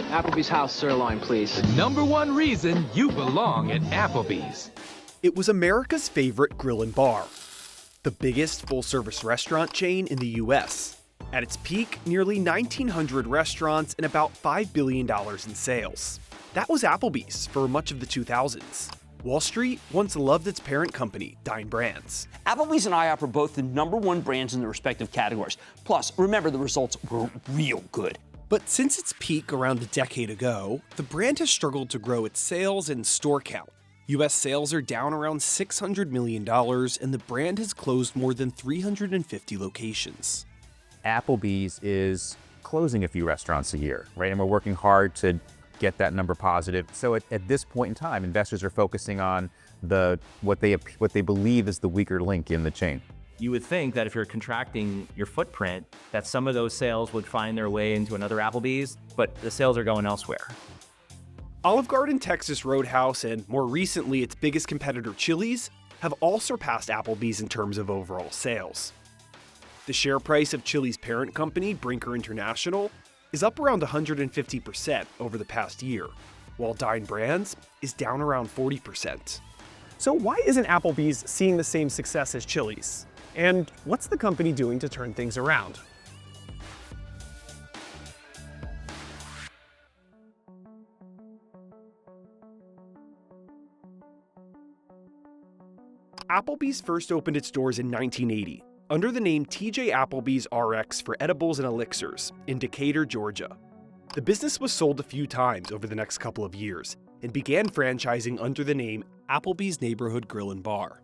Applebee's house sirloin, please. Number one reason you belong at Applebee's. It was America's favorite grill and bar, the biggest full-service restaurant chain in the U.S. At its peak, nearly 1,900 restaurants and about $5 billion in sales. That was Applebee's for much of the 2000s. Wall Street once loved its parent company, Dine Brands. Applebee's and IHOP are both the #1 brands in their respective categories. Plus, remember, the results were real good. But since its peak around a decade ago, the brand has struggled to grow its sales and store count. U.S. sales are down around $600 million, and the brand has closed more than 350 locations. Applebee's is closing a few restaurants a year, right? And we're working hard to get that number positive. So at this point in time, investors are focusing on what they believe is the weaker link in the chain. You would think that if you're contracting your footprint, that some of those sales would find their way into another Applebee's, but the sales are going elsewhere. Olive Garden, Texas Roadhouse, and more recently its biggest competitor Chili's have all surpassed Applebee's in terms of overall sales. The share price of Chili's parent company, Brinker International, is up around 150% over the past year, while Dine Brands is down around 40%. So why isn't Applebee's seeing the same success as Chili's? And what's the company doing to turn things around? Applebee's first opened its doors in 1980 under the name TJ Applebee's RX for edibles and elixirs in Decatur, Georgia. The business was sold a few times over the next couple of years and began franchising under the name Applebee's Neighborhood Grill and Bar.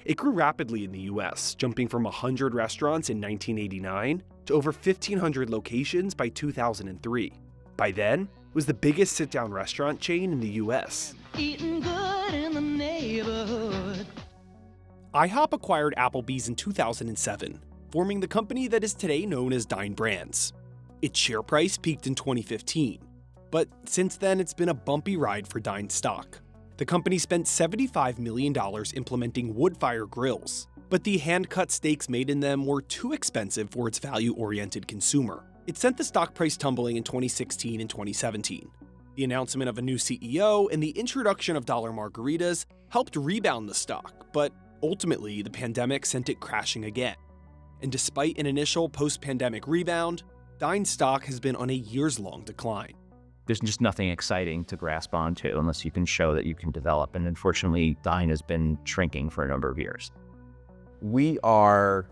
It grew rapidly in the US, jumping from 100 restaurants in 1989 to over 1,500 locations by 2003. By then, it was the biggest sit-down restaurant chain in the US. Eating good in the neighborhood. IHOP acquired Applebee's in 2007, forming the company that is today known as Dine Brands. Its share price peaked in 2015, but since then it's been a bumpy ride for Dine stock. The company spent $75 million implementing wood-fire grills, but the hand-cut steaks made in them were too expensive for its value-oriented consumer. It sent the stock price tumbling in 2016 and 2017. The announcement of a new CEO and the introduction of dollar margaritas helped rebound the stock, but ultimately, the pandemic sent it crashing again. And despite an initial post-pandemic rebound, Dine stock has been on a years-long decline. There's just nothing exciting to grasp onto unless you can show that you can develop. And unfortunately, Dine has been shrinking for a number of years. We are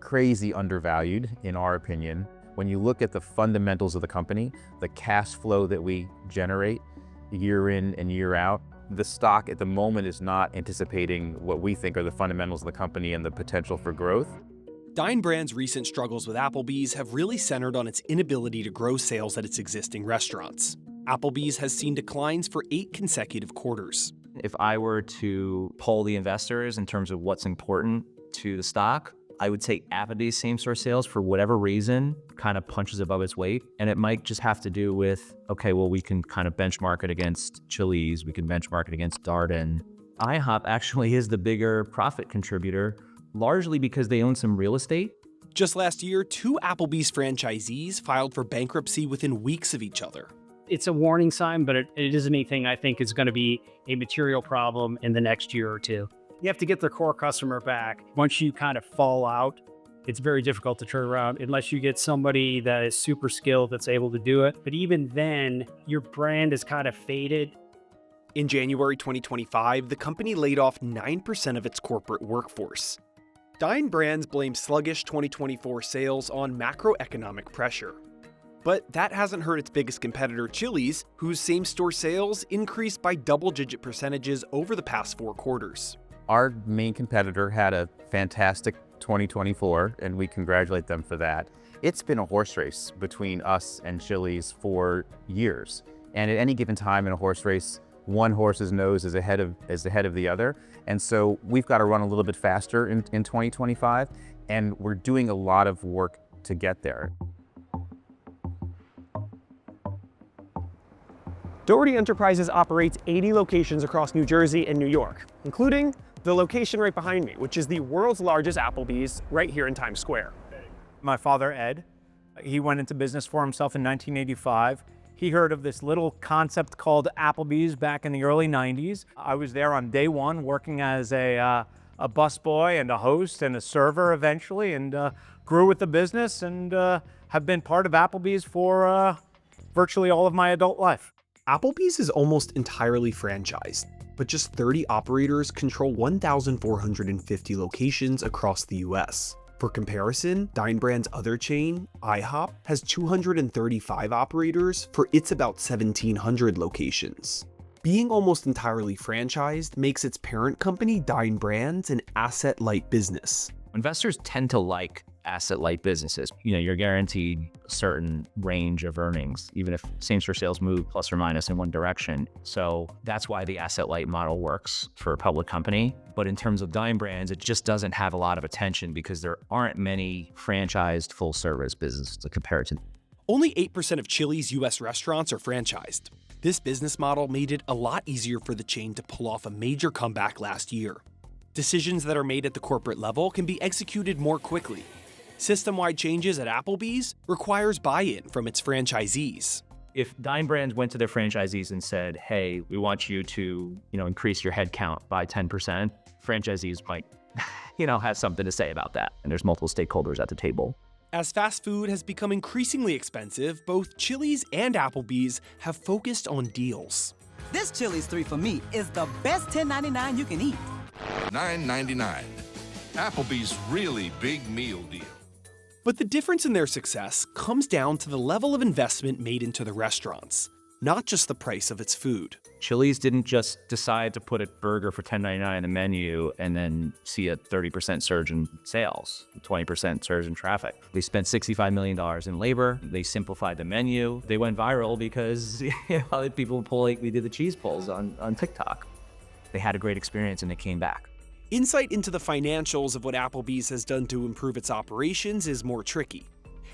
crazy undervalued, in our opinion. When you look at the fundamentals of the company, the cash flow that we generate year in and year out, the stock at the moment is not anticipating what we think are the fundamentals of the company and the potential for growth. Dine Brand's recent struggles with Applebee's have really centered on its inability to grow sales at its existing restaurants. Applebee's has seen declines for 8 consecutive quarters. If I were to poll the investors in terms of what's important to the stock, I would say Applebee's same-store sales, for whatever reason, kind of punches above its weight. And it might just have to do with, okay, well, we can kind of benchmark it against Chili's, we can benchmark it against Darden. IHOP actually is the bigger profit contributor, largely because they own some real estate. Just last year, 2 Applebee's franchisees filed for bankruptcy within weeks of each other. It's a warning sign, but it isn't anything I think is going to be a material problem in the next year or two. You have to get their core customer back. Once you kind of fall out, it's very difficult to turn around unless you get somebody that is super skilled that's able to do it. But even then, your brand is kind of faded. In January 2025, the company laid off 9% of its corporate workforce. Dine Brands blamed sluggish 2024 sales on macroeconomic pressure. But that hasn't hurt its biggest competitor, Chili's, whose same-store sales increased by double-digit percentages over the past 4 quarters. Our main competitor had a fantastic 2024, and we congratulate them for that. It's been a horse race between us and Chili's for years. And at any given time in a horse race, one horse's nose is ahead of the other. And so we've got to run a little bit faster in 2025, and we're doing a lot of work to get there. Doherty Enterprises operates 80 locations across New Jersey and New York, including the location right behind me, which is the world's largest Applebee's right here in Times Square. My father, Ed, he went into business for himself in 1985. He heard of this little concept called Applebee's back in the early 90s. I was there on day one working as a busboy and a host and a server eventually, and grew with the business and have been part of Applebee's for virtually all of my adult life. Applebee's is almost entirely franchised, but just 30 operators control 1,450 locations across the US. For comparison, Dine Brand's other chain, IHOP, has 235 operators for its about 1,700 locations. Being almost entirely franchised makes its parent company, Dine Brand, an asset-light business. Investors tend to like asset-light businesses. You know, you're guaranteed a certain range of earnings, even if same-store sales move plus or minus in one direction. So that's why the asset-light model works for a public company. But in terms of Dine Brands, it just doesn't have a lot of attention because there aren't many franchised full-service businesses to compare it to. Only 8% of Chili's US restaurants are franchised. This business model made it a lot easier for the chain to pull off a major comeback last year. Decisions that are made at the corporate level can be executed more quickly. System-wide changes at Applebee's requires buy-in from its franchisees. If Dine Brands went to their franchisees and said, hey, we want you to, increase your head count by 10%, franchisees might, have something to say about that. And there's multiple stakeholders at the table. As fast food has become increasingly expensive, both Chili's and Applebee's have focused on deals. This Chili's 3 for Me is the best $10.99 you can eat. $9.99. Applebee's really big meal deal. But the difference in their success comes down to the level of investment made into the restaurants, not just the price of its food. Chili's didn't just decide to put a burger for $10.99 on the menu and then see a 30% surge in sales, a 20% surge in traffic. They spent $65 million in labor. They simplified the menu. They went viral because people pull, like we did the cheese pulls on TikTok. They had a great experience and they came back. Insight into the financials of what Applebee's has done to improve its operations is more tricky.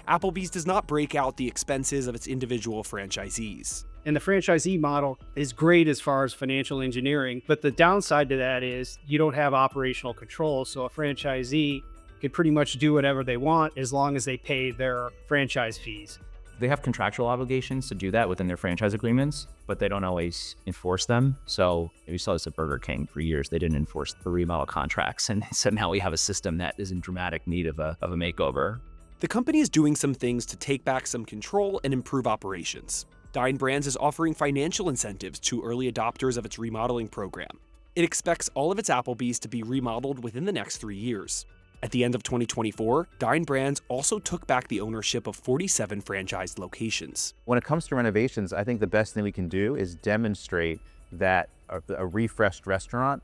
Applebee's does not break out the expenses of its individual franchisees. And the franchisee model is great as far as financial engineering, but the downside to that is you don't have operational control. So a franchisee can pretty much do whatever they want as long as they pay their franchise fees. They have contractual obligations to do that within their franchise agreements, but they don't always enforce them. So we saw this at Burger King for years. They didn't enforce the remodel contracts. And so now we have a system that is in dramatic need of a makeover. The company is doing some things to take back some control and improve operations. Dine Brands is offering financial incentives to early adopters of its remodeling program. It expects all of its Applebee's to be remodeled within the next 3 years. At the end of 2024, Dine Brands also took back the ownership of 47 franchised locations. When it comes to renovations, I think the best thing we can do is demonstrate that a refreshed restaurant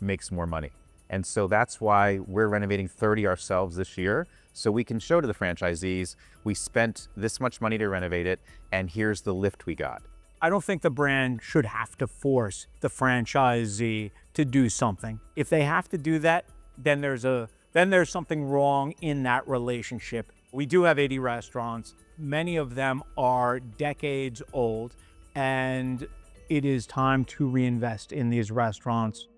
makes more money. And so that's why we're renovating 30 ourselves this year, so we can show to the franchisees, we spent this much money to renovate it, and here's the lift we got. I don't think the brand should have to force the franchisee to do something. If they have to do that, then there's something wrong in that relationship. We do have 80 restaurants. Many of them are decades old, and it is time to reinvest in these restaurants.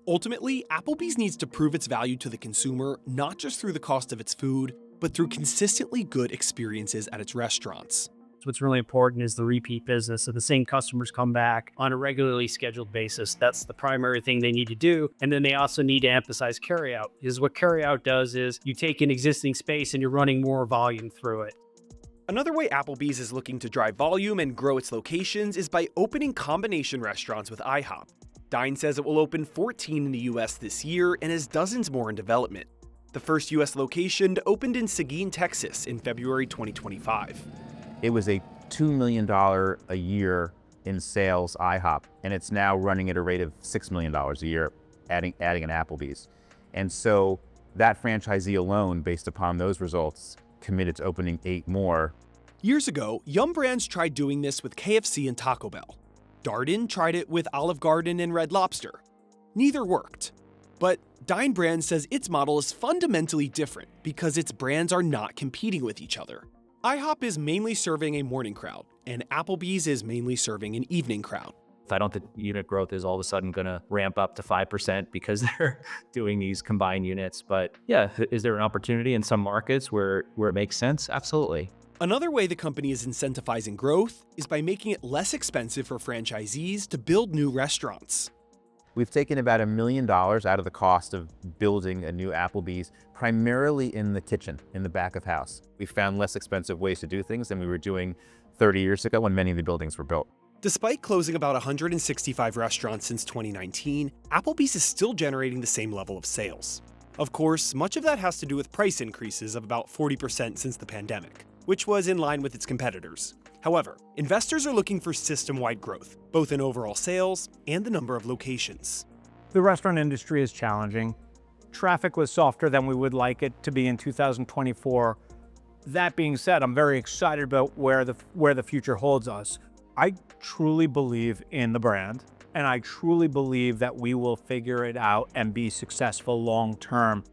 Ultimately, Applebee's needs to prove its value to the consumer not just through the cost of its food, but through consistently good experiences at its restaurants. What's really important is the repeat business, so the same customers come back on a regularly scheduled basis. That's the primary thing they need to do. And then they also need to emphasize carryout, because what carryout does is you take an existing space and you're running more volume through it. Another way Applebee's is looking to drive volume and grow its locations is by opening combination restaurants with IHOP. Dine says it will open 14 in the US this year and has dozens more in development. The first US location opened in Seguin, Texas in February 2025. It was a $2 million a year in sales IHOP, and it's now running at a rate of $6 million a year, adding an Applebee's. And so that franchisee alone, based upon those results, committed to opening 8 more. Years ago, Yum Brands tried doing this with KFC and Taco Bell. Darden tried it with Olive Garden and Red Lobster. Neither worked. But Dine Brand says its model is fundamentally different because its brands are not competing with each other. IHOP is mainly serving a morning crowd, and Applebee's is mainly serving an evening crowd. I don't think unit growth is all of a sudden going to ramp up to 5% because they're doing these combined units. But yeah, is there an opportunity in some markets where it makes sense? Absolutely. Another way the company is incentivizing growth is by making it less expensive for franchisees to build new restaurants. We've taken about $1 million out of the cost of building a new Applebee's, primarily in the kitchen, in the back of house. We found less expensive ways to do things than we were doing 30 years ago when many of the buildings were built. Despite closing about 165 restaurants since 2019, Applebee's is still generating the same level of sales. Of course, much of that has to do with price increases of about 40% since the pandemic, which was in line with its competitors. However, investors are looking for system-wide growth, both in overall sales and the number of locations. The restaurant industry is challenging. Traffic was softer than we would like it to be in 2024. That being said, I'm very excited about where the future holds us. I truly believe in the brand, and I truly believe that we will figure it out and be successful long term.